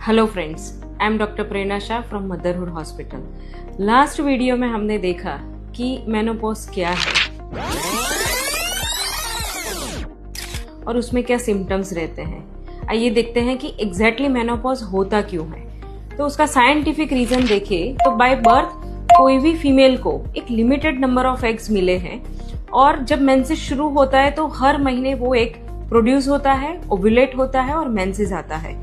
Hello friends, I am doctor Prerna Shah from motherhood hospital. Last video में हमने देखा कि मेनोपॉज क्या है और उसमें क्या सिम्टम्स रहते हैं। आइए देखते हैं कि एग्जैक्टली मेनोपॉज होता क्यों है। तो उसका साइंटिफिक रीजन देखें तो बाय बर्थ कोई भी फीमेल को एक लिमिटेड नंबर ऑफ एग्स मिले हैं और जब मेंसेस शुरू होता है तो हर महीने वो एग प्रोड्यूस होता है, ओव्यूलेट होता है और मेंसेस आता है।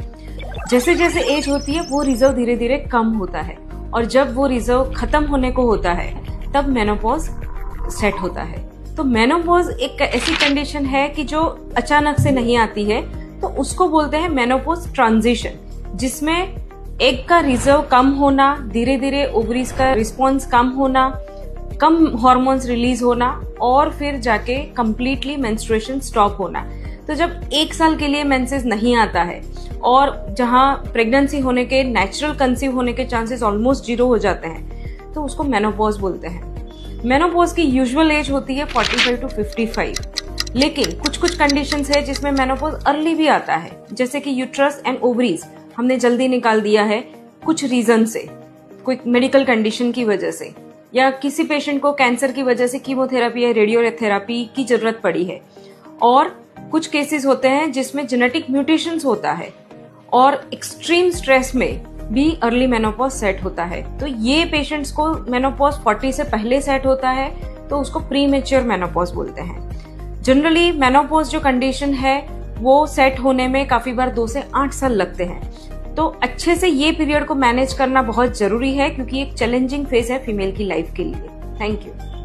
जैसे जैसे एज होती है वो रिजर्व धीरे धीरे कम होता है और जब वो रिजर्व खत्म होने को होता है तब मेनोपॉज सेट होता है। तो मेनोपॉज एक ऐसी कंडीशन है कि जो अचानक से नहीं आती है, तो उसको बोलते हैं मेनोपॉज ट्रांजिशन, जिसमें एग का रिजर्व कम होना, धीरे धीरे ओवरीज का रिस्पॉन्स कम होना, कम हार्मोन्स रिलीज होना और फिर जाके कंप्लीटली मेंस्ट्रुएशन स्टॉप होना। तो जब एक साल के लिए मेंसेस नहीं आता है और जहां प्रेगनेंसी होने के, नेचुरल कंसीव होने के चांसेस ऑलमोस्ट 0 हो जाते हैं, तो उसको मेनोपॉज बोलते हैं। मेनोपॉज की यूजुअल एज होती है 45 टू 55, लेकिन कुछ कुछ कंडीशंस है जिसमें मेनोपॉज अर्ली भी आता है, जैसे कि यूट्रस एंड ओवरीज हमने जल्दी निकाल दिया है कुछ रीजन से, कोई मेडिकल कंडीशन की वजह से, या किसी पेशेंट को कैंसर की वजह से कीमोथेरेपी या रेडियोथेरेपी की जरूरत पड़ी है, और कुछ केसेस होते हैं जिसमें जेनेटिक म्यूटेशंस होता है और एक्सट्रीम स्ट्रेस में भी अर्ली मेनोपॉज सेट होता है। तो ये पेशेंट्स को मेनोपॉज 40 से पहले सेट होता है, तो उसको प्रीमेच्योर मेनोपॉज बोलते हैं। जनरली मेनोपॉज जो कंडीशन है वो सेट होने में काफी बार 2 से 8 साल लगते हैं। तो अच्छे से ये पीरियड को मैनेज करना बहुत जरूरी है, क्योंकि एक चैलेंजिंग फेज है फीमेल की लाइफ के लिए। Thank you.